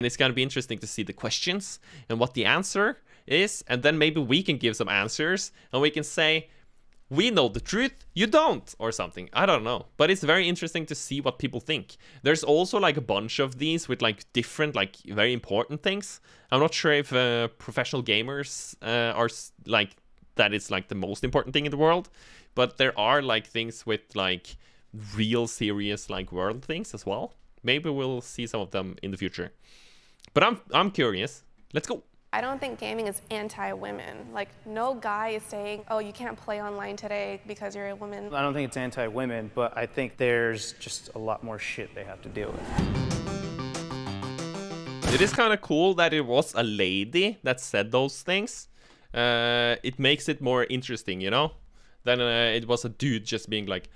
And it's going to be interesting to see the questions and what the answer is. And then maybe we can give some answers and we can say, we know the truth, you don't, or something. I don't know. But it's very interesting to see what people think. There's also like a bunch of these with like different, like very important things. I'm not sure if professional gamers are like, that is like the most important thing in the world. But there are like things with like real serious like world things as well. Maybe we'll see some of them in the future. But I'm curious. Let's go. I don't think gaming is anti-women. Like, no guy is saying, oh, you can't play online today because you're a woman. I don't think it's anti-women, but I think there's just a lot more shit they have to deal with. It is kind of cool that it was a lady that said those things. It makes it more interesting, you know? Than it was a dude just being like,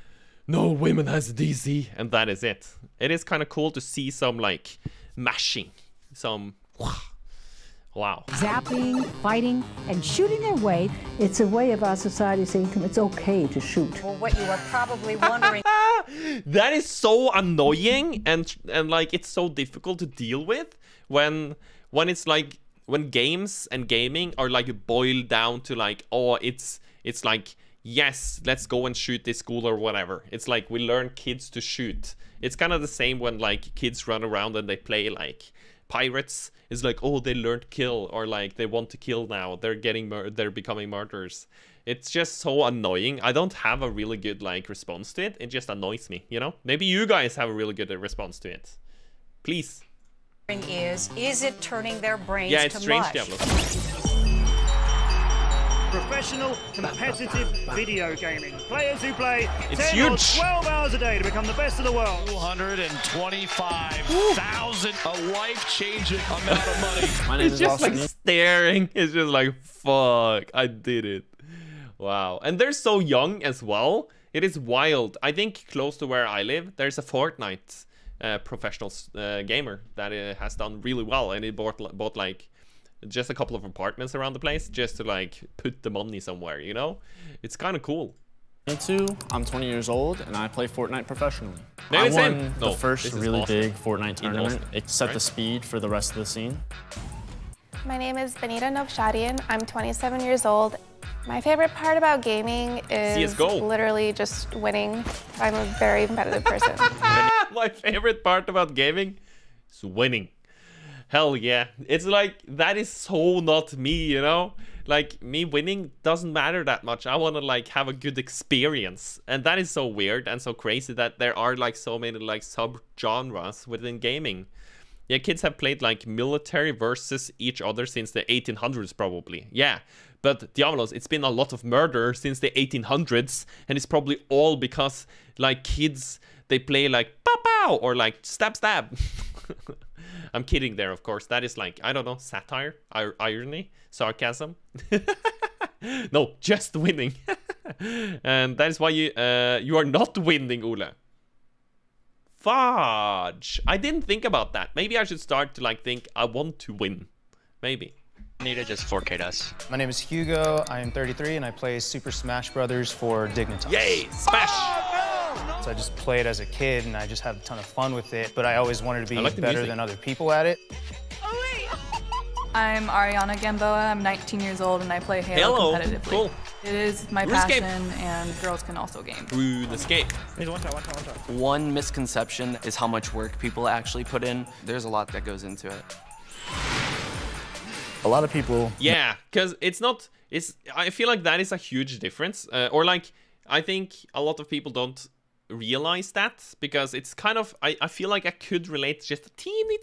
no, women has DC, and that is it. It is kind of cool to see some, like, mashing. Some... Wow. Zapping, fighting, and shooting their way. It's a way of our society saying it's okay to shoot. Well, what you are probably wondering... That is so annoying, and like, it's so difficult to deal with when it's like, when games and gaming are like boiled down to like, oh, it's like, yes, let's go and shoot this school or whatever. It's like we learn kids to shoot. It's kind of the same when like kids run around and they play like pirates. It's like, oh, they learned kill, or like they want to kill now. They're becoming murderers. It's just so annoying. I don't have a really good like response to it. It just annoys me, you know? Maybe you guys have a really good response to it. Please. Is it turning their brains yeah, it's to strange, mush? Diablo. Professional, competitive video gaming. Players who play it's 10 huge. or 12 hours a day to become the best of the world. 225,000, a life-changing amount of money. My name It's is just Austin. like staring. It's just like, fuck, I did it. Wow. And they're so young as well. It is wild. I think close to where I live, there's a Fortnite professional gamer that has done really well. And he bought like just a couple of apartments around the place just to like put the money somewhere, you know? It's kind of cool. I'm 20 years old and I play Fortnite professionally. No, I won the first really Austin. big Fortnite tournament. It set the speed for the rest of the scene. My name is 𝗦cie𝗰𝗶𝗹𝘀. I'm 27 years old. My favorite part about gaming is CS:GO. literally just winning. I'm a very competitive person. My favorite part about gaming is winning. Hell yeah. It's like, that is so not me, you know? Like, me winning doesn't matter that much. I want to like have a good experience. And that is so weird and so crazy that there are like so many like sub-genres within gaming. Yeah, kids have played like military versus each other since the 1800s probably. Yeah, but Diablos, it's been a lot of murder since the 1800s, and it's probably all because like kids, they play like pow pow or like stab stab. I'm kidding there, of course. That is like, I don't know, satire, irony, sarcasm. No, just winning. And that is why you are not winning, Ole. Fudge. I didn't think about that. Maybe I should start to like think I want to win. Maybe. Nita just 4K'd us. My name is Hugo. I am 33 and I play Super Smash Brothers for Dignitas. Yay! Smash! So I just played as a kid and I just had a ton of fun with it, but I always wanted to be like better than other people at it. I'm Ariana Gamboa. I'm 19 years old and I play Halo competitively. Cool. It is my passion, and girls can also game. RuneScape. One misconception is how much work people actually put in. There's a lot that goes into it. A lot of people... Yeah, because it's not... I feel like that is a huge difference. Or like, I think a lot of people don't realize that, because it's kind of... I feel like I could relate just a teeny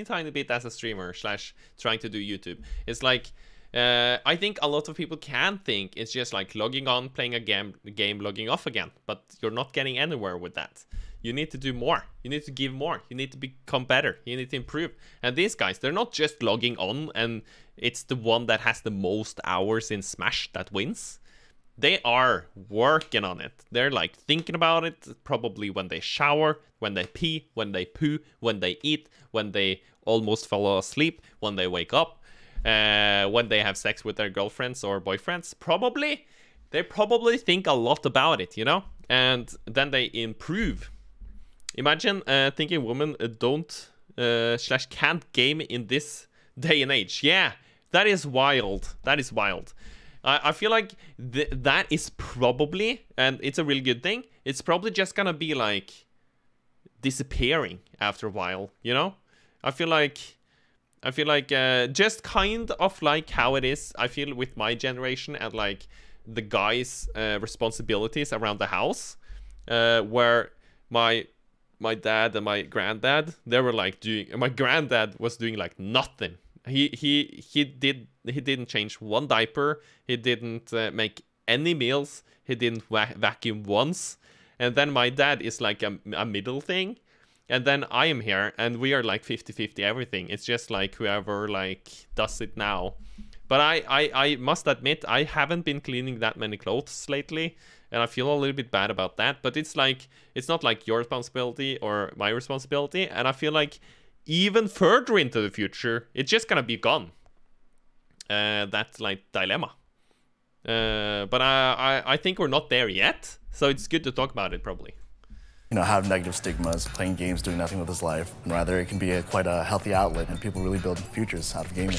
tiny bit as a streamer / trying to do YouTube. It's like... I think a lot of people can think it's just like logging on, playing a game, logging off again. But you're not getting anywhere with that. You need to do more. You need to give more. You need to become better. You need to improve. And these guys, they're not just logging on and it's the one that has the most hours in Smash that wins. They are working on it. They're like thinking about it probably when they shower, when they pee, when they poo, when they eat, when they almost fall asleep, when they wake up. When they have sex with their girlfriends or boyfriends, they probably think a lot about it, you know, and then they improve. Imagine thinking women don't slash can't game in this day and age. Yeah, that is wild. That is wild. I feel like that is probably, and it's a really good thing, it's probably just gonna be like disappearing after a while, you know? I feel like just kind of like how it is, I feel, with my generation and like the guys' responsibilities around the house, where my dad and my granddad, they were like doing, my granddad was doing like nothing. He didn't change one diaper, he didn't make any meals, he didn't vacuum once. And then my dad is like a middle thing, and then I am here, and we are like 50-50 everything. It's just like whoever like does it now. But I must admit, I haven't been cleaning that many clothes lately, and I feel a little bit bad about that. But it's like, it's not like your responsibility or my responsibility, and I feel like even further into the future, it's just gonna be gone. That's like dilemma. But I think we're not there yet, so it's good to talk about it probably. You know, have negative stigmas, playing games, doing nothing with his life, and rather it can be quite a healthy outlet, and people really build futures out of gaming.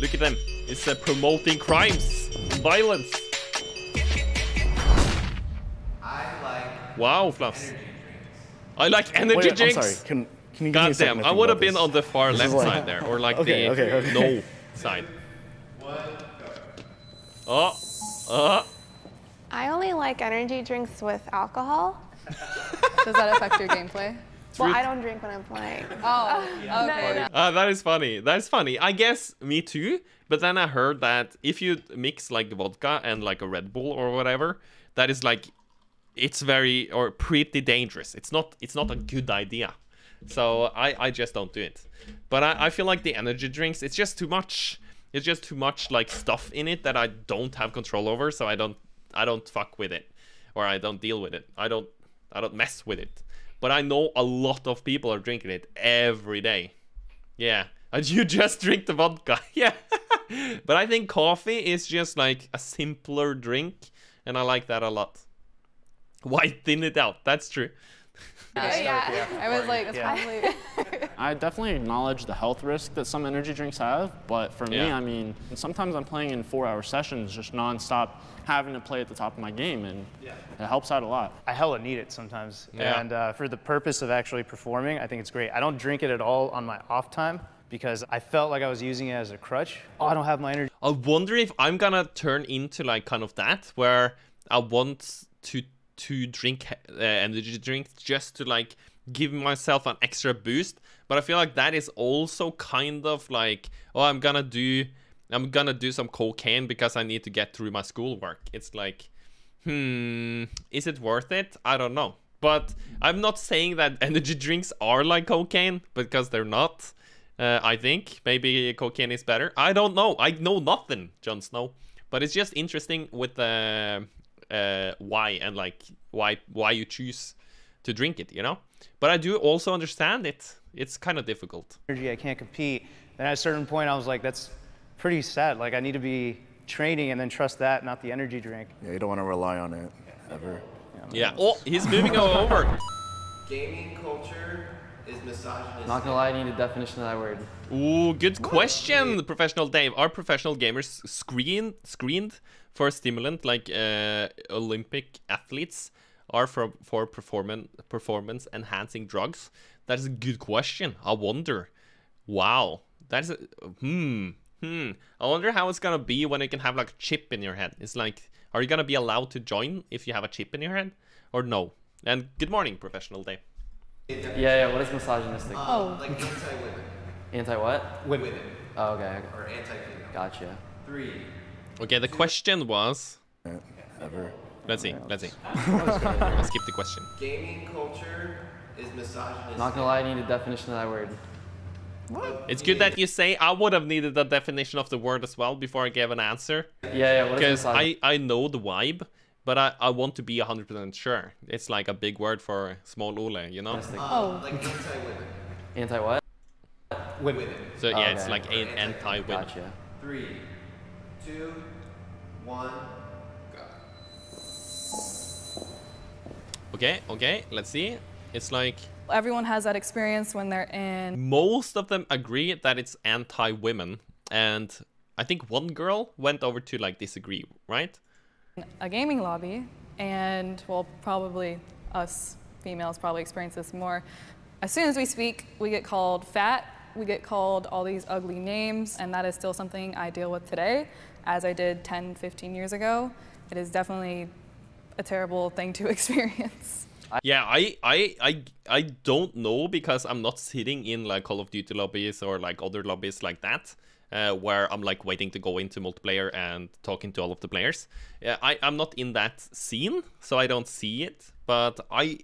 Look at them. It's promoting crimes, violence. Wow, Fluffs. I like energy drinks. I'm sorry. Can you God damn, I would have been on the far left side there, or like the no side. I only like energy drinks with alcohol. Does that affect your gameplay? Well, I don't drink when I'm playing. Oh, okay. That is funny. That's funny. I guess me too. But then I heard that if you mix like vodka and like a Red Bull or whatever, that is like, it's very or pretty dangerous. It's not a good idea. So I just don't do it. But I feel like the energy drinks, it's just too much. It's just too much like stuff in it that I don't have control over. So I don't fuck with it, or I don't deal with it. I don't mess with it. But I know a lot of people are drinking it every day. Yeah. And you just drink the vodka. Yeah. But I think coffee is just like a simpler drink, and I like that a lot. Why thin it out? That's true. Yeah. I was like, it's probably... I definitely acknowledge the health risk that some energy drinks have, but for me, I mean, sometimes I'm playing in 4-hour sessions, just non-stop, having to play at the top of my game, and it helps out a lot. I hella need it sometimes, and for the purpose of actually performing, I think it's great. I don't drink it at all on my off time, because I felt like I was using it as a crutch. Oh, I don't have my energy. I wonder if I'm gonna turn into like kind of that, where I want to drink energy drinks just to like give myself an extra boost. But I feel like that is also kind of like, oh, I'm gonna do some cocaine because I need to get through my schoolwork. It's like, is it worth it? I don't know. But I'm not saying that energy drinks are like cocaine, because they're not. I think maybe cocaine is better. I don't know. I know nothing, Jon Snow. But it's just interesting with the why, and like why you choose to drink it, you know. But I do also understand it. It's kind of difficult. Energy, I can't compete. And at a certain point, I was like, that's pretty sad. Like, I need to be training and then trust that, not the energy drink. Yeah, you don't want to rely on it ever. Yeah. Oh, he's moving over. Gaming culture is misogynistic. Not gonna lie, I need a definition of that word. Ooh, good question, Professional Dave. Are professional gamers screened for stimulant like Olympic athletes are for performance enhancing drugs? That is a good question. I wonder. Wow, that's a I wonder how it's gonna be when you can have like a chip in your head. It's like, are you gonna be allowed to join if you have a chip in your head, or no? And good morning, Professional Dave. Yeah. What is misogynistic? Like anti-women. Anti what? Women. Oh, okay. Or anti-female. Gotcha. 3. Okay, the question was. Ever. Let's see. Let's skip the question. Gaming culture is misogynistic. Not gonna lie, I need a definition of that word. What? It's good that you say. I would have needed a definition of the word as well before I gave an answer. Yeah. Because I know the vibe, but I want to be 100% sure. It's like a big word for small Ole, you know? Like anti-women. Anti what? Women. So yeah, it's like anti-women. Gotcha. 3, 2, 1, go. Okay, let's see. It's like Everyone has that experience when they're in. Most of them agree that it's anti-women, and I think one girl went over to like disagree, right? A gaming lobby, and well, probably us females probably experience this more. As soon as we speak, we get called fat, we get called all these ugly names, and that is still something I deal with today, as I did 10, 15 years ago. It is definitely a terrible thing to experience. Yeah, I don't know, because I'm not sitting in like Call of Duty lobbies or like other lobbies like that, where I'm like waiting to go into multiplayer and talking to all of the players. I'm not in that scene, so I don't see it, but I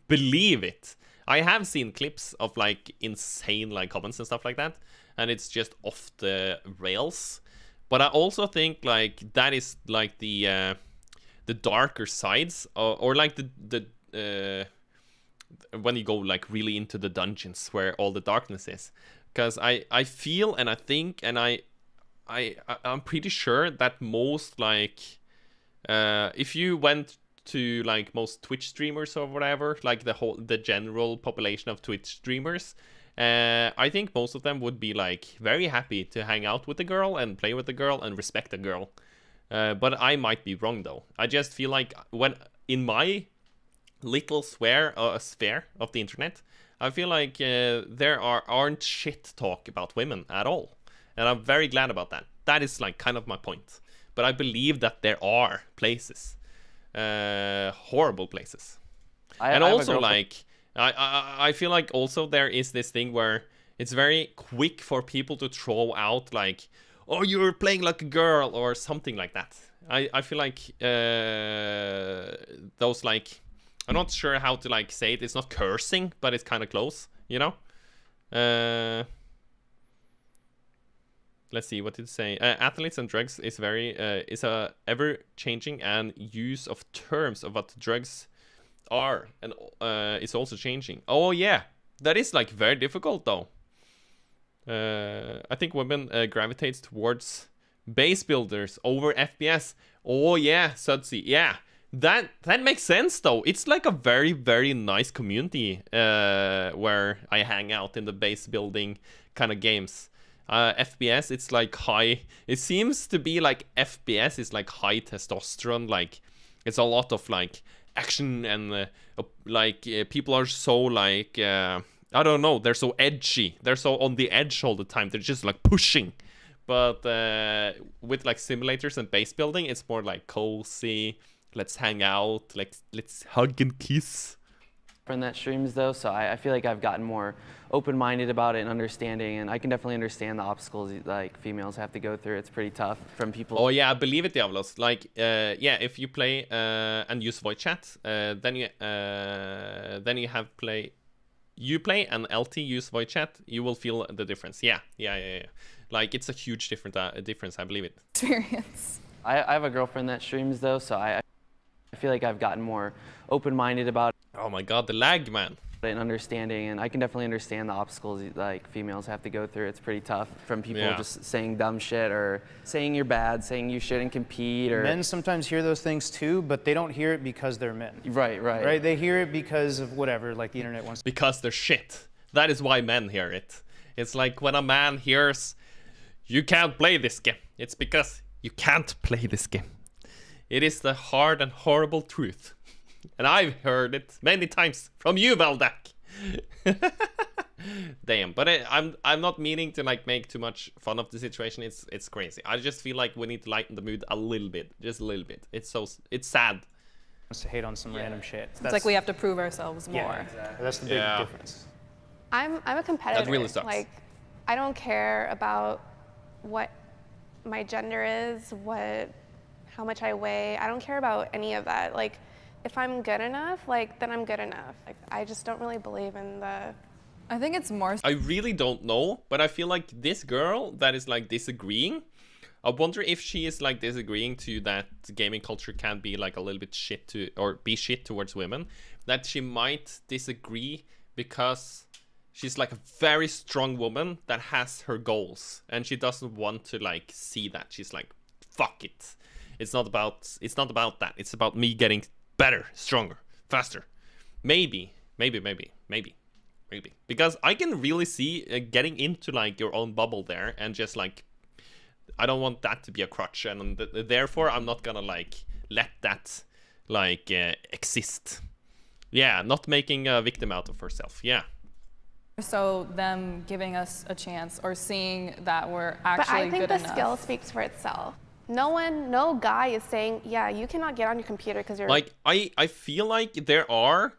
believe it. I have seen clips of like insane like comments and stuff like that, and it's just off the rails. But I also think like that is like the darker sides, or like the when you go like really into the dungeons where all the darkness is. Because I feel and I think and I'm pretty sure that most like if you went to like most Twitch streamers or whatever, like the general population of Twitch streamers, I think most of them would be like very happy to hang out with the girl and play with the girl and respect the girl. But I might be wrong though. I just feel like when in my little sphere of the internet, I feel like there aren't shit talk about women at all, and I'm very glad about that. That is like kind of my point. But I believe that there are places, horrible places, and also like I feel like also there is this thing where it's very quick for people to throw out like, oh, you're playing like a girl or something like that. I feel like those like, I'm not sure how to like say it. It's not cursing, but it's kind of close, you know? Let's see, what did it say? Athletes and drugs is is a ever-changing and use of terms of what drugs are, and is also changing. Oh yeah, that is like very difficult though. I think women gravitates towards base builders over FPS. Oh yeah, 𝗦cie, yeah. That makes sense though. It's like a very, very nice community where I hang out in the base building kind of games. FPS, it's like high. It seems to be like FPS is like high testosterone. Like it's a lot of like action and people are so like I don't know. They're so edgy. They're so on the edge all the time. They're just like pushing. But with like simulators and base building, it's more like cozy. Let's hang out, let's hug and kiss. Friend that streams though, so I feel like I've gotten more open-minded about it and understanding, and I can definitely understand the obstacles like females have to go through. It's pretty tough from people. Oh yeah, I believe it, 𝗦cie. Like yeah, if you play and use voice chat, then you have play and LT use voice chat, you will feel the difference. Yeah. Like it's a huge difference, I believe it. Experience. I have a girlfriend that streams though, so I feel like I've gotten more open-minded about it. Oh my god, the lag, man. And understanding, and I can definitely understand the obstacles like females have to go through. It's pretty tough from people just saying dumb shit or saying you're bad, saying you shouldn't compete. Or men sometimes hear those things too, but they don't hear it because they're men. Right. They hear it because of whatever, like the internet wants. Because they're shit. That is why men hear it. It's like when a man hears, you can't play this game. It's because you can't play this game. It is the hard and horrible truth. And I've heard it many times from you, 𝗦cie. Damn, but I'm not meaning to like make too much fun of the situation. It's crazy. I just feel like we need to lighten the mood a little bit, just a little bit. It's sad. To hate on some random shit. It's like we have to prove ourselves more. Yeah, exactly. That's the big difference. I'm a competitor. That really sucks. Like, I don't care about what my gender is, how much I weigh. I don't care about any of that. Like, if I'm good enough, like, then I'm good enough. Like, I just don't really believe in the... I think it's more... I really don't know, but I feel like this girl that is like disagreeing, I wonder if she is like disagreeing to that gaming culture can be like a little bit shit to, or be shit towards women, that she might disagree because she's like a very strong woman that has her goals and she doesn't want to like see that. She's like, fuck it. It's not about that. It's about me getting better, stronger, faster. Maybe. maybe. Because I can really see getting into like your own bubble there and just like, I don't want that to be a crutch, and therefore I'm not gonna like let that like exist. Yeah, not making a victim out of herself. Yeah. So them giving us a chance or seeing that we're actually good enough. But I think the skill speaks for itself. No guy is saying, yeah, you cannot get on your computer because you're... Like, I feel like there are,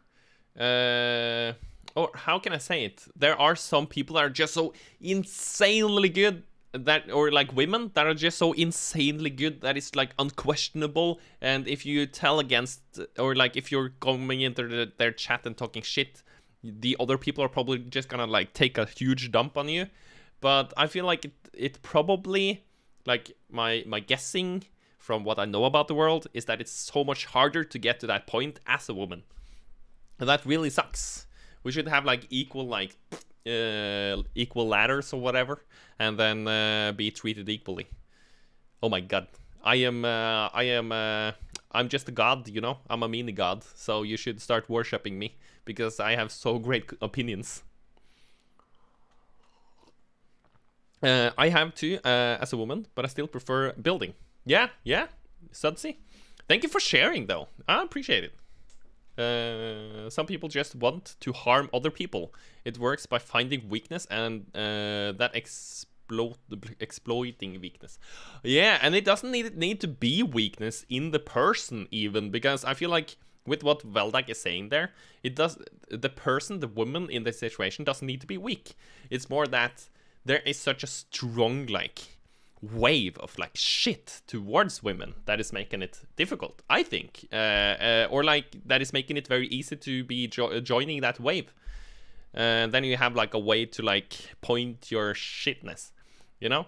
or how can I say it? There are some people that are just so insanely good that, or like women that are just so insanely good that it's like unquestionable. And if you tell against, or like if you're going into their chat and talking shit, the other people are probably just gonna like take a huge dump on you. But I feel like it probably, like my guessing from what I know about the world is that it's so much harder to get to that point as a woman. And that really sucks. We should have like equal ladders or whatever, and then be treated equally. Oh my god. I'm just a god, you know? I'm a mini god, so you should start worshipping me because I have so great opinions. I have too, as a woman, but I still prefer building. Yeah, 𝗦cie. Thank you for sharing, though. I appreciate it. Some people just want to harm other people. It works by finding weakness and that exploiting weakness. Yeah, and it doesn't need to be weakness in the person even, because I feel like with what 𝗦cie is saying there, the woman in this situation doesn't need to be weak. It's more that there is such a strong like wave of like shit towards women that is making it difficult, I think, or like that is making it very easy to be joining that wave. Then you have like a way to like point your shitness, you know?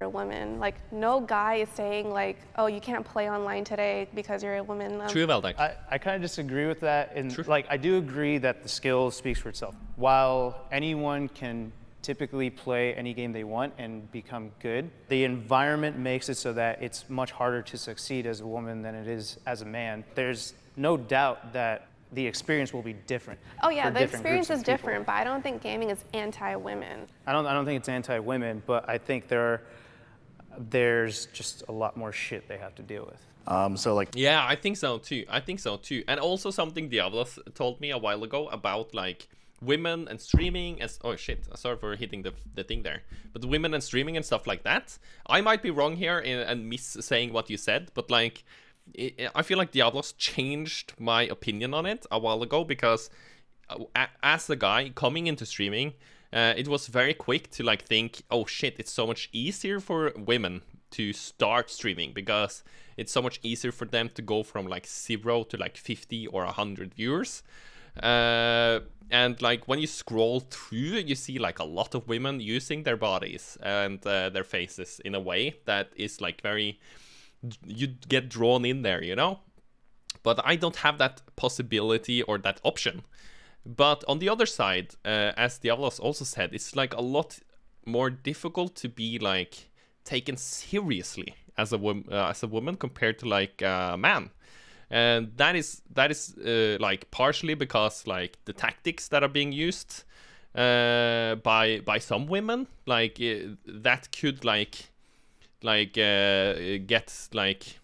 A woman, like no guy is saying like, oh, you can't play online today because you're a woman. True, 𝗦cie. I kind of disagree with that, and like I do agree that the skill speaks for itself. While anyone can typically play any game they want and become good, the environment makes it so that it's much harder to succeed as a woman than it is as a man. There's no doubt that the experience will be different. Oh yeah, the experience is different, but I don't think gaming is anti-women. I don't think it's anti-women, but I think there's just a lot more shit they have to deal with. So like... Yeah, I think so too. And also something 𝗦cie told me a while ago about like women and streaming and oh shit, sorry for hitting the thing there, but women and streaming and stuff like that. I might be wrong here and miss saying what you said, but like I feel like 𝗦cie changed my opinion on it a while ago, because as a guy coming into streaming, it was very quick to like think, oh shit, it's so much easier for women to start streaming because it's so much easier for them to go from like 0 to like 50 or 100 viewers. And like when you scroll through, you see like a lot of women using their bodies and their faces in a way that is like very, you get drawn in there, you know? But I don't have that possibility or that option. But on the other side, as 𝗦cie also said, it's like a lot more difficult to be like taken seriously as a woman compared to like a man. And that is like partially because like the tactics that are being used by some women, like that could like get like,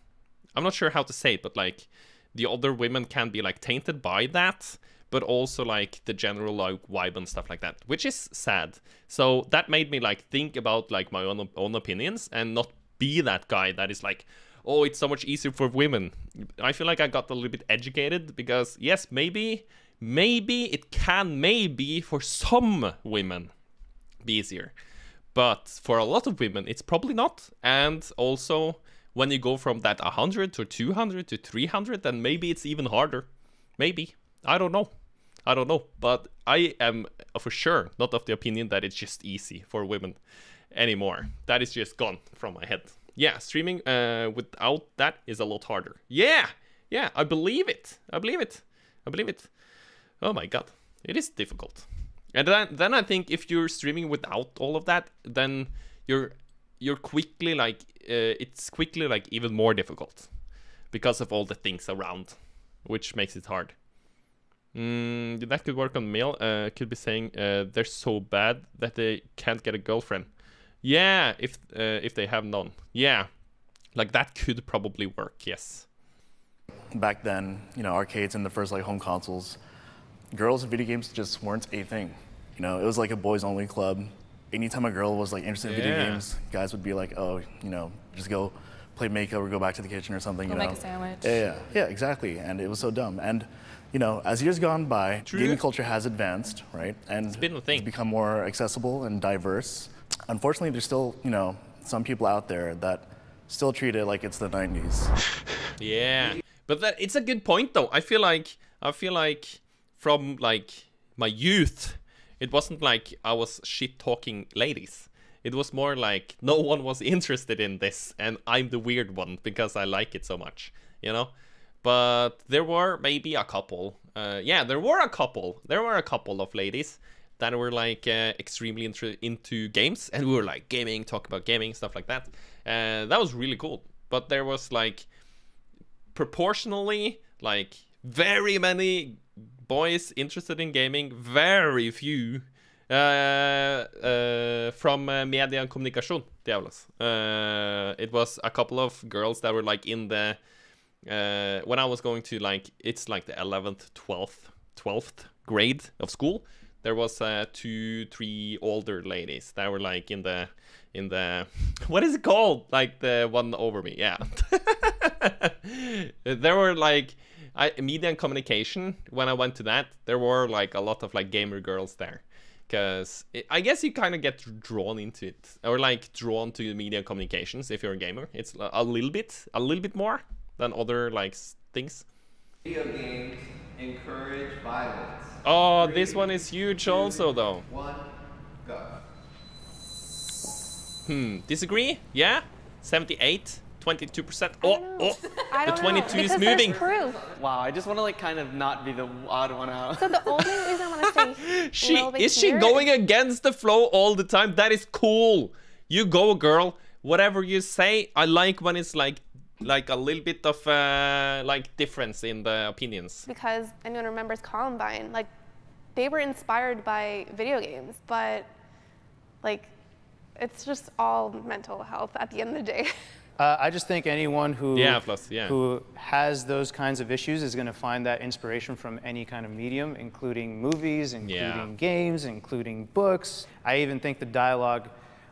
I'm not sure how to say it, but like the other women can be like tainted by that, but also like the general like vibe and stuff like that, which is sad. So that made me like think about like my own opinions and not be that guy that is like, oh, it's so much easier for women. I feel like I got a little bit educated because yes, maybe it can for some women be easier, but for a lot of women it's probably not. And also when you go from that 100 to 200 to 300, then maybe it's even harder. Maybe. I don't know, but I am for sure not of the opinion that it's just easy for women anymore. That is just gone from my head. Yeah, streaming without that is a lot harder. Yeah, I believe it. Oh my god, it is difficult. And then I think if you're streaming without all of that, then you're quickly like it's quickly like even more difficult because of all the things around, which makes it hard. That could work on male. Could be saying they're so bad that they can't get a girlfriend. Yeah, if they have none. Yeah, like that could probably work. Yes. Back then, you know, arcades and the first like home consoles, girls in video games just weren't a thing. You know, it was like a boys-only club. Anytime a girl was like interested in video games, guys would be like, oh, you know, just go play makeup or go back to the kitchen or something. Go you know, make a sandwich. Yeah, exactly. And it was so dumb. And you know, as years gone by, gaming culture has advanced, right? And it's been a thing. It's become more accessible and diverse. Unfortunately, there's still, you know, some people out there that still treat it like it's the 90s. Yeah, but it's a good point though. I feel like from like my youth, it wasn't like I was shit talking ladies. It was more like no one was interested in this, and I'm the weird one because I like it so much, you know. But there were maybe a couple. Yeah, there were a couple. There were a couple of ladies that were like extremely into games, and we were like gaming, talk about gaming, stuff like that. That was really cool. But there was like proportionally like very many boys interested in gaming, very few from media and 𝗦cie𝗰𝗶𝗹𝘀. It was a couple of girls that were like in the when I was going to like, it's like the 11th, 12th grade of school, there was 2-3 older ladies that were like in the what is it called? Like the one over me, yeah. There were like media and communication. When I went to that, there were like a lot of like gamer girls there, because I guess you kind of get drawn into it, or like drawn to media and communications if you're a gamer. It's a little bit more than other like things. Video games encourage violence. Oh, this one is huge also though. 1, go. Disagree? Yeah? 78, 22%. Oh, the 22 is because moving. Proof. Wow, I just want to like kind of not be the odd one out. So the only reason I want to say is she going against the flow all the time? That is cool. You go, girl. Whatever you say, I like when it's like a little bit of like difference in the opinions. Because anyone remembers Columbine, like they were inspired by video games, but like it's just all mental health at the end of the day. I just think anyone who who has those kinds of issues is going to find that inspiration from any kind of medium, including movies, including games, including books. I even think the dialogue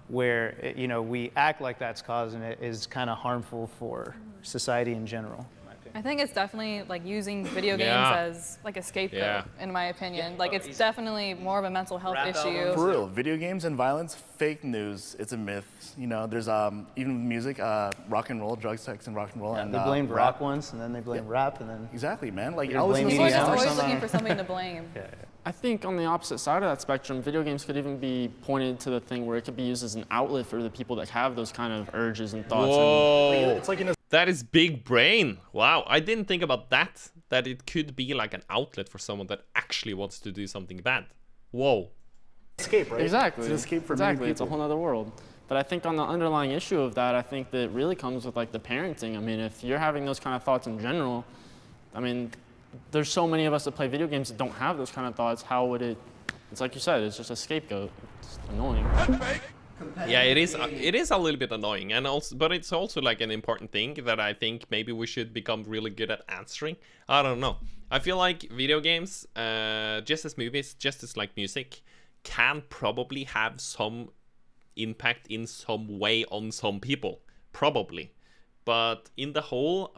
where you know we act like that's causing it is kind of harmful for society in general. I think it's definitely like using video games as like a scapegoat, in my opinion. Like it's definitely more of a mental health issue. For real, video games and violence, fake news. It's a myth. You know, there's even music, rock and roll, drugs, sex, and rock and roll. And they blamed rock once, and then they blamed rap, and then exactly, man. Like I was always looking for something to blame. I think on the opposite side of that spectrum, video games could even be pointed to the thing where it could be used as an outlet for the people that have those kind of urges and thoughts. Whoa. And it's like that is big brain. Wow, I didn't think about that. That it could be like an outlet for someone that actually wants to do something bad. Whoa. Escape, right? Exactly. It's an escape for many people. It's a whole other world. But I think on the underlying issue of that, I think that really comes with like the parenting. I mean, if you're having those kind of thoughts in general, I mean, there's so many of us that play video games that don't have those kind of thoughts. How would it? It's like you said, it's just a scapegoat. It's annoying. Yeah, it is a little bit annoying, and also, but it's also like an important thing that I think maybe we should become really good at answering. I don't know. I feel like video games, just as movies, just as like music, can probably have some impact in some way on some people, probably. But in the whole,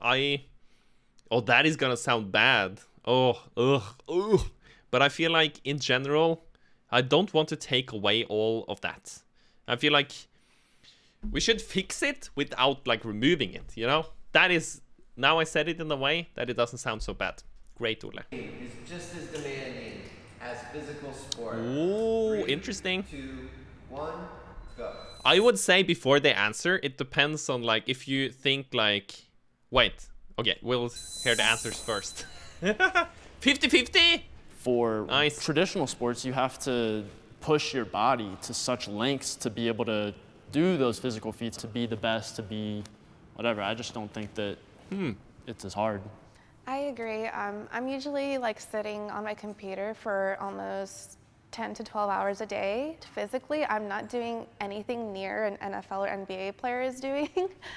oh, that is gonna sound bad. Oh, but I feel like in general, I don't want to take away all of that. I feel like we should fix it without like removing it, you know? That is, now I said it in a way that it doesn't sound so bad. Great, Ole. It's just as demanding as physical sport. Ooh, interesting. 2, 1, go. I would say before they answer, it depends on like if you think like, wait, okay, we'll hear the answers first. 50-50? For traditional sports, you have to push your body to such lengths to be able to do those physical feats, to be the best, to be whatever. I just don't think that it's as hard. I agree. I'm usually like sitting on my computer for almost 10 to 12 hours a day. Physically, I'm not doing anything near an NFL or NBA player is doing.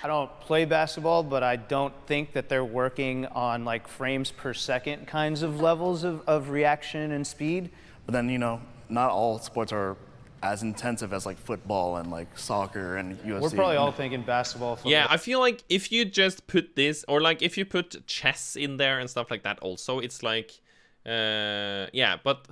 I don't play basketball, but I don't think that they're working on like frames per second kinds of levels of reaction and speed. But then, you know, not all sports are as intensive as like football and like soccer and UFC. We're probably all thinking basketball, football. Yeah, I feel like if you just put this, or like if you put chess in there and stuff like that also, it's like, yeah, but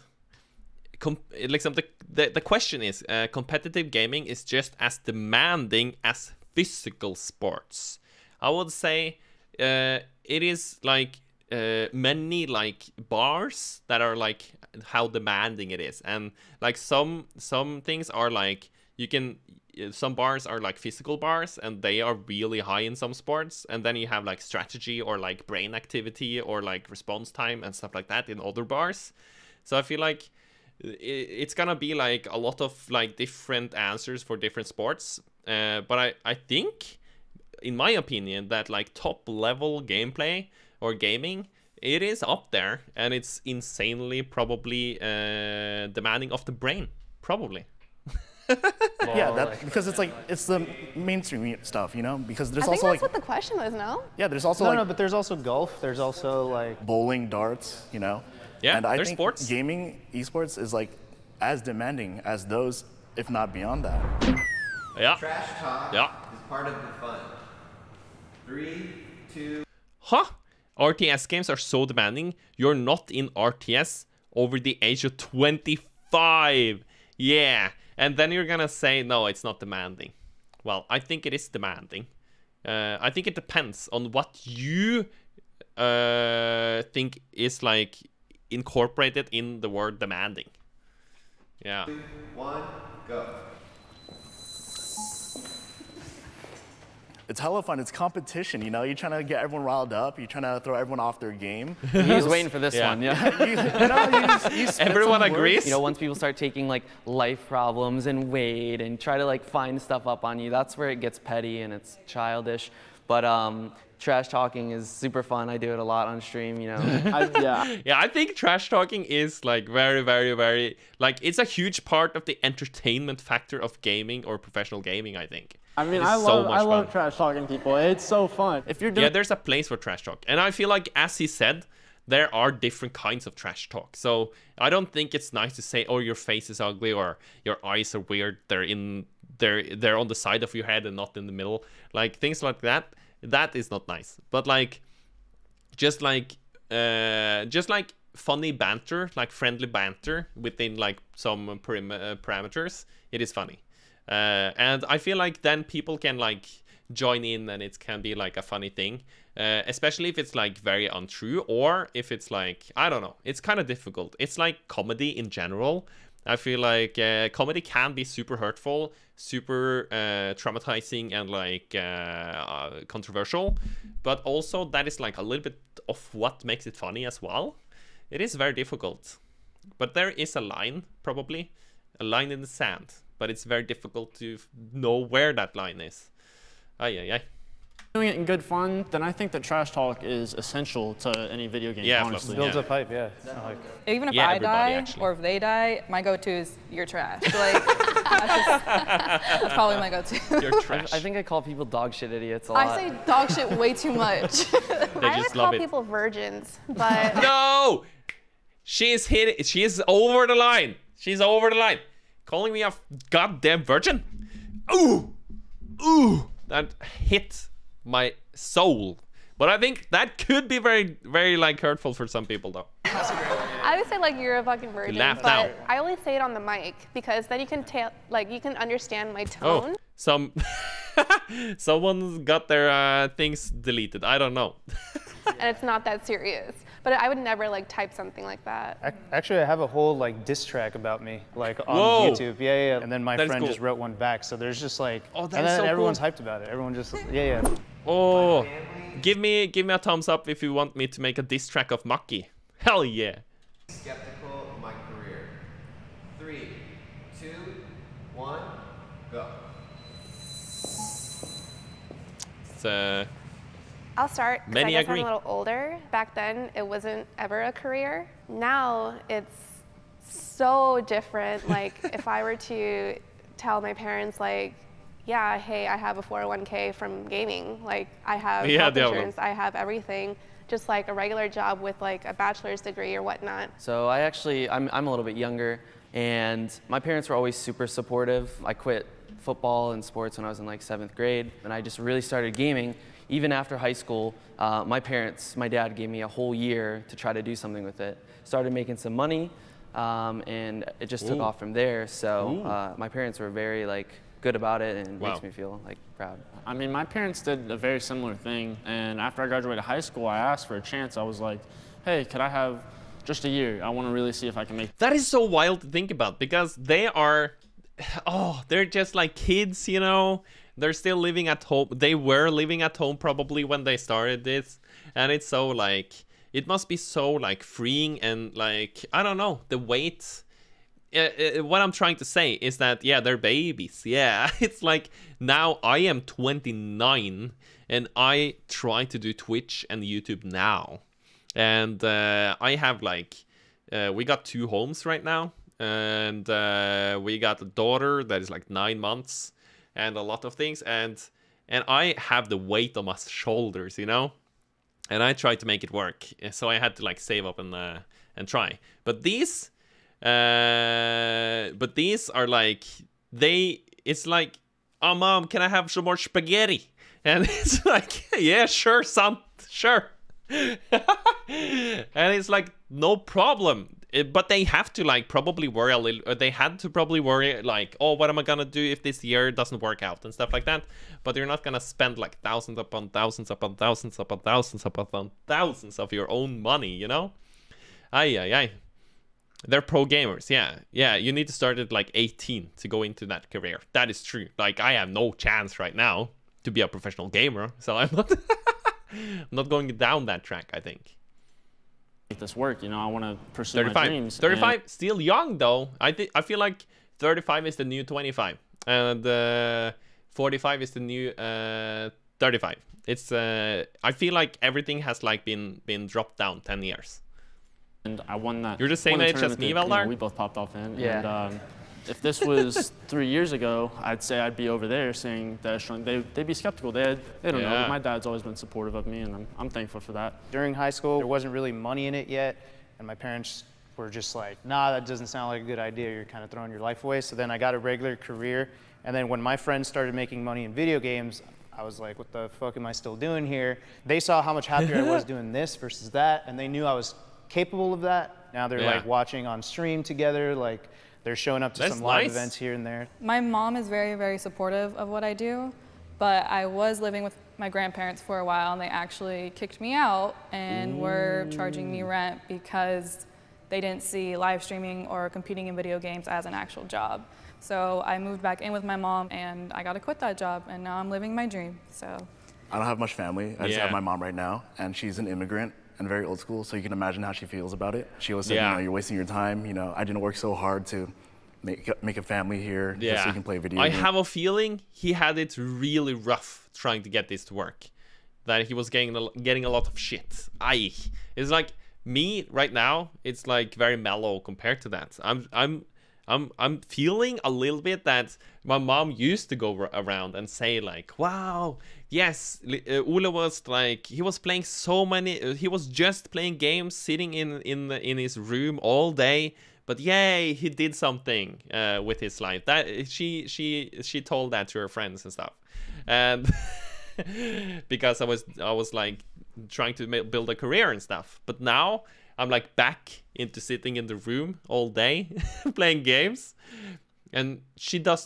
like the question is, competitive gaming is just as demanding as physical sports. I would say it is like many like bars that are like how demanding it is, and like some things are like some bars are like physical bars and they are really high in some sports, and then you have like strategy or like brain activity or like response time and stuff like that in other bars. So I feel like it's gonna be like a lot of like different answers for different sports, but I think, in my opinion, that like top level gameplay or gaming, it is up there, and it's insanely probably demanding of the brain, probably. Yeah, because it's the mainstream stuff, you know. Because there's I think also that's what the question was, no? Yeah, there's also no, but there's also golf. There's also like bowling, darts, you know. Yeah, and I there's think sports. Gaming, esports is like as demanding as those, if not beyond that. Yeah. Trash talk is part of the fun. 3, 2. Huh? RTS games are so demanding. You're not in RTS over the age of 25. Yeah. And then you're gonna say, no, it's not demanding. Well, I think it is demanding. I think it depends on what you think is like incorporated in the word demanding. Yeah. 2, 1, go. It's hella fun. It's competition, you know. You're trying to get everyone riled up. You're trying to throw everyone off their game. He was waiting for this one, yeah. you Everyone agrees. You know, once people start taking like life problems and weight and try to like find stuff up on you, that's where it gets petty and it's childish. But trash talking is super fun. I do it a lot on stream, you know. Yeah, I think trash talking is like very, very, very, like it's a huge part of the entertainment factor of gaming or professional gaming, I think. I mean, I love trash talking people. It's so fun. If you're doing there's a place for trash talk. And I feel like, as he said, there are different kinds of trash talk. So I don't think it's nice to say, oh, your face is ugly or your eyes are weird. They're on the side of your head and not in the middle. Like things like that. That is not nice. But like just like funny banter, like friendly banter within like some parameters, it is funny. And I feel like then people can like join in and it can be like a funny thing, especially if it's like very untrue, or if it's like, I don't know, it's kind of difficult. It's like comedy in general. I feel like comedy can be super hurtful, super traumatizing, and like controversial, but also that is like a little bit of what makes it funny as well. It is very difficult, but there is a line, probably a line in the sand, but it's very difficult to know where that line is. Doing it in good fun, then I think that trash talk is essential to any video game, honestly. It builds up hype, yeah. Even if I die, or if they die, my go-to is, you're trash. Like, that's probably my go-to. You're trash. I think I call people dog shit idiots a lot. I say dog shit way too much. I always call people virgins, but... No! She is over the line. She's over the line. Calling me a goddamn virgin? Ooh! Ooh! That hit my soul. But I think that could be very, very like hurtful for some people though. I would say like you're a fucking virgin, but now. I only say it on the mic because then you can you can understand my tone. Oh, someone's got their things deleted. I don't know. And it's not that serious. But I would never like type something like that. Actually, I have a whole like diss track about me, like on YouTube. Yeah. And then my friend just wrote one back. So there's just like, and then everyone's hyped about it. Everyone just, yeah. Oh, give me a thumbs up if you want me to make a diss track of 𝗦ci. Hell yeah. Skeptical of my career. 3, 2, 1, go. I'll start because I Many guess agree. I'm a little older. Back then, it wasn't ever a career. Now, it's so different. Like, if I were to tell my parents, like, yeah, hey, I have a 401k from gaming. Like, I have health insurance, I have everything. Just like a regular job with like a bachelor's degree or whatnot. So I'm a little bit younger, and my parents were always super supportive. I quit football and sports when I was in like 7th grade, and I just really started gaming. Even after high school, my dad gave me a whole year to try to do something with it. Started making some money, and it just took off from there. So my parents were very like good about it, and it makes me feel like proud. I mean, my parents did a very similar thing, and after I graduated high school, I asked for a chance. I was like, hey, could I have just a year? I want to really see if I can make. That is so wild to think about, because they are, they're just like kids, you know? They're still living at home. They were living at home probably when they started this, and it's so like, it must be so like freeing and like, I don't know, the weight. What I'm trying to say is that, yeah, they're babies. Yeah, it's like now I am 29 and I try to do Twitch and YouTube now. And I have like, we got 2 homes right now. And we got a daughter that is like 9 months and a lot of things. And I have the weight on my shoulders, you know? And I tried to make it work. So I had to like save up and try. But these are like, it's like, oh mom, can I have some more spaghetti? And it's like, yeah, sure, son, sure. And it's like, no problem. But they have to like probably worry a little, they had to probably worry like, oh, what am I gonna do if this year doesn't work out and stuff like that. But you're not gonna spend like thousands upon thousands upon thousands upon thousands upon thousands of your own money, you know? Aye. They're pro gamers, yeah. Yeah, you need to start at like 18 to go into that career. That is true. Like, I have no chance right now to be a professional gamer, so I'm not, I'm not going down that track, I think. Make this work, you know, I want to pursue 35. my dreams. 35, still young though. I feel like 35 is the new 25, and 45 is the new 35. It's I feel like everything has like been dropped down 10 years. And I won that. You're the same age as me, Veldar? We both popped off in. Yeah. And if this was 3 years ago, I'd say I'd be over there saying that they'd be skeptical. They don't know. But my dad's always been supportive of me, and I'm thankful for that. During high school, there wasn't really money in it yet, and my parents were just like, nah, that doesn't sound like a good idea. You're kind of throwing your life away. So then I got a regular career, and then when my friends started making money in video games, I was like, what the fuck am I still doing here? They saw how much happier I was doing this versus that, and they knew I was capable of that. Now they're like watching on stream together, like they're showing up to some live events here and there. My mom is very, very supportive of what I do, but I was living with my grandparents for a while, and they actually kicked me out and were charging me rent because they didn't see live streaming or competing in video games as an actual job. So I moved back in with my mom, and I got to quit that job, and now I'm living my dream. So I don't have much family. I just have my mom right now, and she's an immigrant and very old school, so you can imagine how she feels about it. She always said, you know, you're wasting your time. You know, I didn't work so hard to make a family here just so you can play video games. I have a feeling he had it really rough trying to get this to work. That he was getting a lot of shit. It's like me right now. It's like very mellow compared to that. I'm feeling a little bit that my mom used to go around and say like, wow, yes, Ole was like, he was playing so many, he was just playing games, sitting in his room all day, but yay, he did something with his life. That she told that to her friends and stuff, and because I was like trying to build a career and stuff, but now I'm like back into sitting in the room all day playing games, and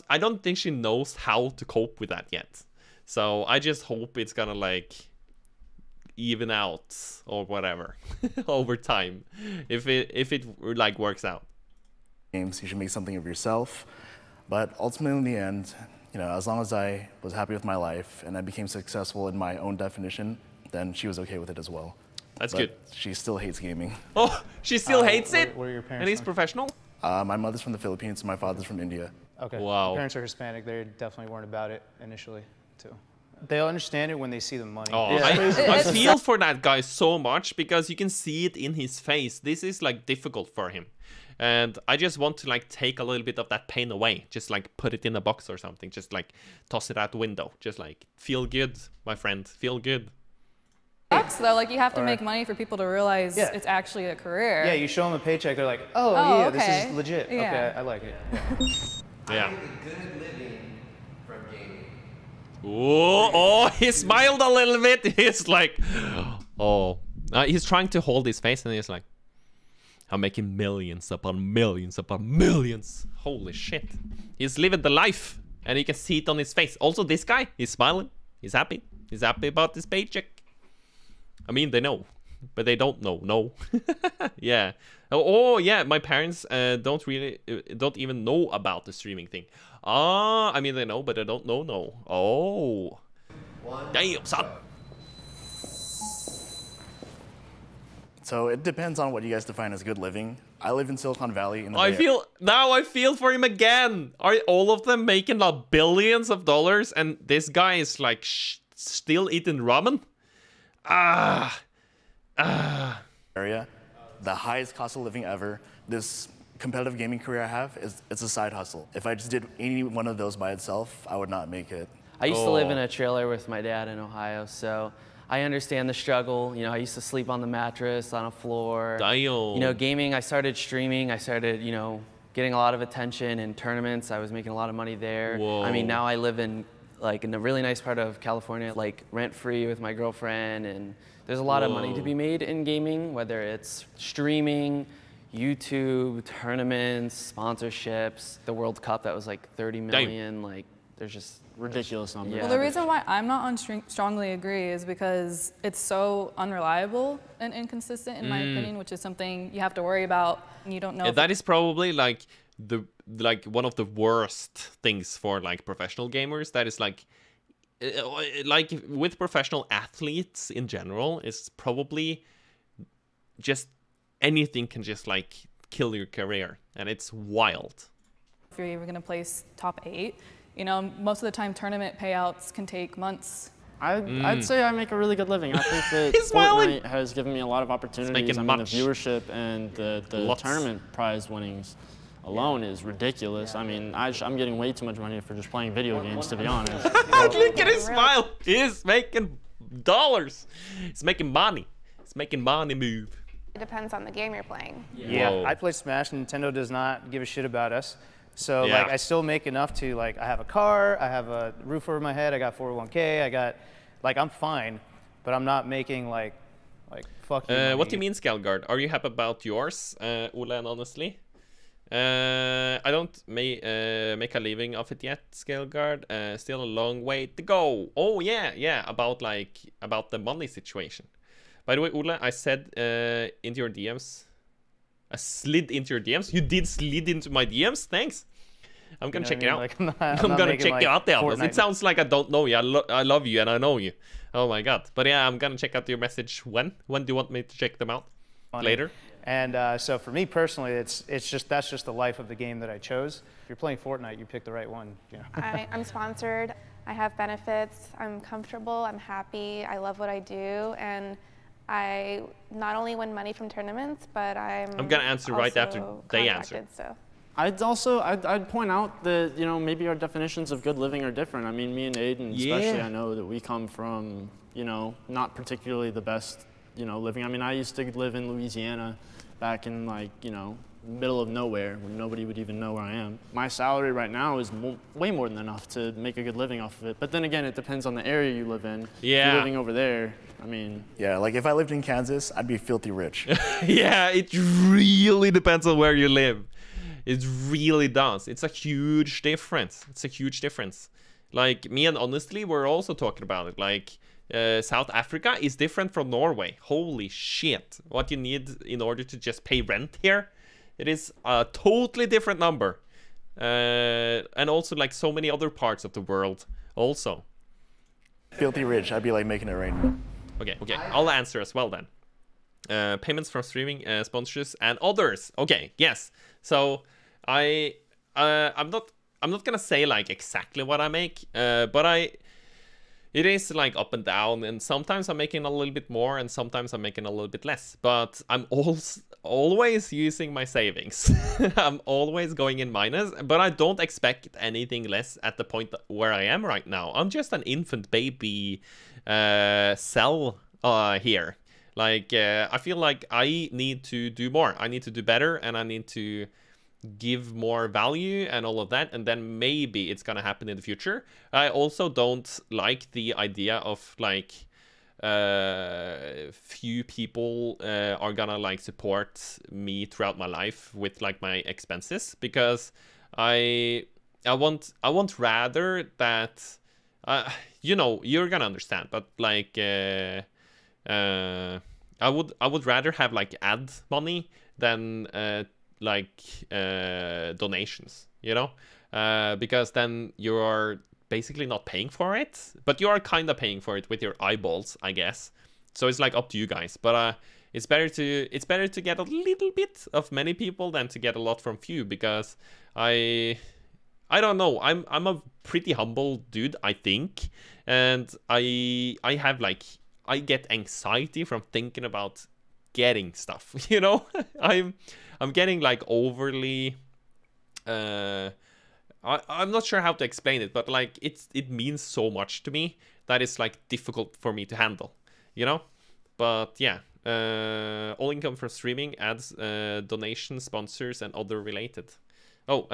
I don't think she knows how to cope with that yet. So I just hope it's gonna like even out or whatever over time, if it like works out. Games, you should make something of yourself, but ultimately in the end, you know, as long as I was happy with my life and I became successful in my own definition, then she was okay with it as well. That's but good. She still hates gaming. Oh, she still hates it? Where are your parents And he's from? professional? My mother's from the Philippines, and my father's from India. Okay. Wow. My parents are Hispanic. They definitely weren't about it initially, too. They'll understand it when they see the money. Oh, I feel for that guy so much because you can see it in his face. This is like difficult for him. And I just want to like take a little bit of that pain away. Just like put it in a box or something. Just like toss it out the window. Just like feel good, my friend. Feel good. Sucks though, like you have to make money for people to realize it's actually a career. Yeah, you show them a paycheck, they're like, oh yeah, okay. this is legit. Yeah. Okay, I like it. Yeah. Good living from gaming. Oh, he smiled a little bit. He's like, oh. He's trying to hold his face and he's like, I'm making millions upon millions upon millions. Holy shit. He's living the life and you can see it on his face. Also, this guy, he's smiling. He's happy. He's happy about this paycheck. I mean, they know, but they don't know. No. Yeah. Oh, yeah. My parents don't even know about the streaming thing. Ah, I mean, they know, but they don't know. No. Oh. Damn, son. So it depends on what you guys define as good living. I live in Silicon Valley. I feel for him again. Are all of them making like billions of dollars, and this guy is like still eating ramen? Area, the highest cost of living ever. This competitive gaming career I have it's a side hustle. If I just did any one of those by itself, I would not make it. I used to live in a trailer with my dad in Ohio, so I understand the struggle. You know, I used to sleep on the mattress, on a floor. Damn. You know, gaming, I started streaming. I started, you know, getting a lot of attention in tournaments. I was making a lot of money there. Whoa. I mean, now I live in a really nice part of California, like rent-free with my girlfriend, and there's a lot of money to be made in gaming, whether it's streaming, YouTube, tournaments, sponsorships, the World Cup that was like 30 million, like there's just ridiculous numbers. Well, the reason why I'm not on strongly agree is because it's so unreliable and inconsistent in my opinion, which is something you have to worry about. And you don't know. Yeah, that is probably like one of the worst things for like professional gamers. That is like with professional athletes in general, it's probably just anything can just like kill your career, and it's wild. If you're even gonna place top 8, you know, most of the time tournament payouts can take months. I'd say I make a really good living. I think that Fortnite has given me a lot of opportunities. I mean, the viewership and the tournament prize winnings alone is ridiculous. I mean, I'm getting way too much money for just playing video games, to be honest. Look at his smile. He's making dollars. He's making money. He's making money move. It depends on the game you're playing. Yeah, I play Smash, and Nintendo does not give a shit about us. So like, I still make enough to like, I have a car, I have a roof over my head, I got 401k, I got, like, I'm fine, but I'm not making like fuck you. What do you mean, 𝗦cie_ʀ𝗶𝗀? Are you happy about yours, Ole and honestly? I don't make a living of it yet, 𝗦cie_ʀ𝗀. Still a long way to go. Oh yeah, about the money situation. By the way, Ole, I said into your DMs. I slid into your DMs. You did slid into my DMs. Thanks. I'm gonna check it out. Like, I'm gonna check you out there. It sounds like I don't know you. I love you and I know you. Oh my god. But yeah, I'm gonna check out your message. When do you want me to check them out? Later. And so for me personally, that's just the life of the game that I chose. If you're playing Fortnite, you picked the right one. You know. I'm sponsored. I have benefits. I'm comfortable. I'm happy. I love what I do, and I not only win money from tournaments, but I'm gonna answer right after they answer. So. I'd point out that, you know, maybe our definitions of good living are different. I mean, me and Aiden, especially, I know that we come from, you know, not particularly the best, you know, living. I mean, I used to live in Louisiana back in, like, you know, middle of nowhere where nobody would even know where I am. My salary right now is way more than enough to make a good living off of it. But then again, it depends on the area you live in. Yeah. If you're living over there, I mean. Yeah, like if I lived in Kansas, I'd be filthy rich. Yeah, it really depends on where you live. It really does. It's a huge difference. It's a huge difference. Like, me and honestly, we're also talking about it. Like, South Africa is different from Norway. Holy shit. What you need in order to just pay rent here, it is a totally different number. And also, like, so many other parts of the world also. Filthy rich. I'd be, like, making it right now. Okay. I'll answer as well, then. Payments from streaming, sponsorships, and others. Okay, yes. So, I'm not gonna say, like, exactly what I make, but it is like up and down, and sometimes I'm making a little bit more and sometimes I'm making a little bit less, but I'm always using my savings. I'm always going in minus, but I don't expect anything less at the point where I am right now. I'm just an infant baby cell here. Like, I feel like I need to do more. I need to do better, and I need to give more value and all of that, and then maybe it's gonna happen in the future. I also don't like the idea of like few people are gonna like support me throughout my life with like my expenses, because I want rather that you know, you're gonna understand, but like I would rather have like ad money than like donations, you know, because then you're basically not paying for it, but you are kind of paying for it with your eyeballs, I guess. So it's like up to you guys, but it's better to get a little bit of many people than to get a lot from few, because I don't know, I'm a pretty humble dude, I think, and I have like, I get anxiety from thinking about getting stuff, you know. I'm getting like overly I'm not sure how to explain it, but like it means so much to me that it's like difficult for me to handle, you know. But yeah, all income from streaming, ads, donations, sponsors, and other related. Oh,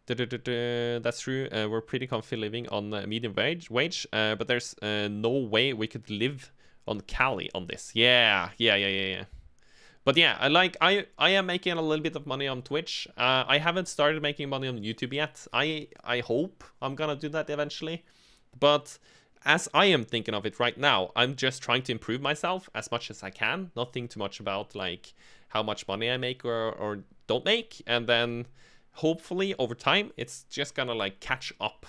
that's true. We're pretty comfy living on medium wage, but there's no way we could live on Cali on this. Yeah. But yeah, I am making a little bit of money on Twitch. I haven't started making money on YouTube yet. I hope I'm gonna do that eventually. But as I am thinking of it right now, I'm just trying to improve myself as much as I can. Not think too much about like how much money I make or don't make. And then hopefully over time, it's just gonna like catch up.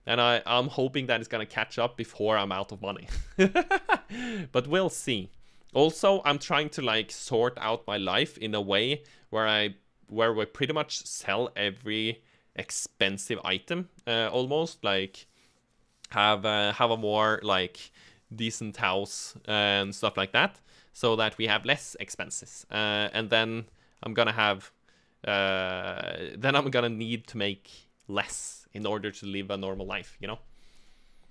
And I'm hoping that it's gonna catch up before I'm out of money. But we'll see. Also, I'm trying to like sort out my life in a way where we pretty much sell every expensive item, almost, like have a more like decent house and stuff like that, so that we have less expenses. And then I'm gonna have I'm gonna need to make less in order to live a normal life, you know.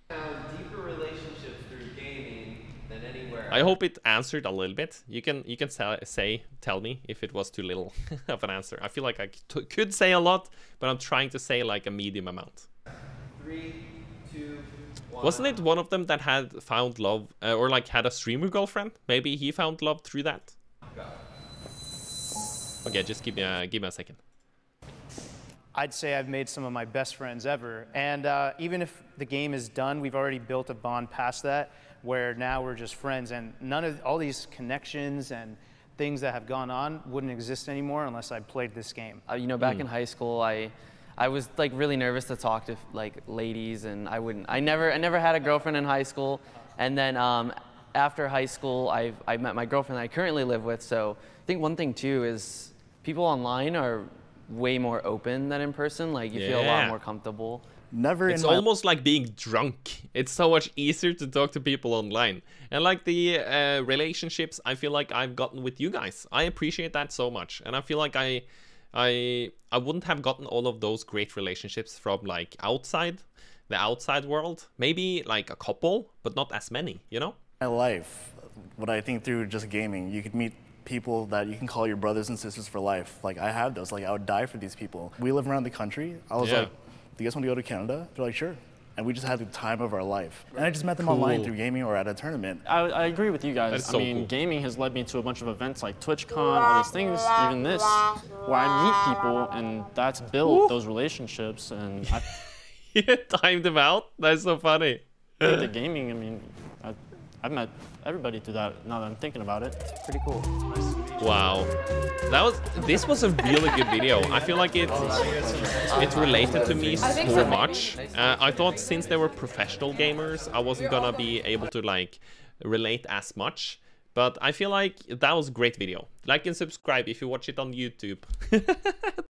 Deeper relationships through gaming than anywhere. I hope it answered a little bit. You can tell me if it was too little of an answer. I feel like I could say a lot, but I'm trying to say like a medium amount. 3, 2, 1. Wasn't it one of them that had found love or like had a streamer girlfriend? Maybe he found love through that. Okay, just give me a second. I'd say I've made some of my best friends ever. And even if the game is done, we've already built a bond past that, where now we're just friends. And none of all these connections and things that have gone on wouldn't exist anymore unless I played this game. You know, back in high school, I was like really nervous to talk to like ladies, and I never had a girlfriend in high school. And then after high school, I met my girlfriend that I currently live with. So I think one thing too is people online are way more open than in person. Like you feel a lot more comfortable. It's almost like being drunk. It's so much easier to talk to people online. And like the relationships I feel like I've gotten with you guys, I appreciate that so much. And I feel like I wouldn't have gotten all of those great relationships from like the outside world. Maybe like a couple, but not as many, you know? My life, what I think through just gaming, you could meet people that you can call your brothers and sisters for life. Like I have those, like I would die for these people. We live around the country. I was like, do you guys want to go to Canada? They're like, sure. And we just had the time of our life. And I just met them online through gaming or at a tournament. I agree with you guys. I mean, gaming has led me to a bunch of events like TwitchCon, all these things, even this, where I meet people, and that's built those relationships. And You timed them out? That's so funny. The gaming, I mean, I've met everybody through that now that I'm thinking about it. Pretty cool. Wow. This was a really good video. I feel like it related to me so much. I thought since they were professional gamers, I wasn't gonna be able to like relate as much. But I feel like that was a great video. Like and subscribe if you watch it on YouTube.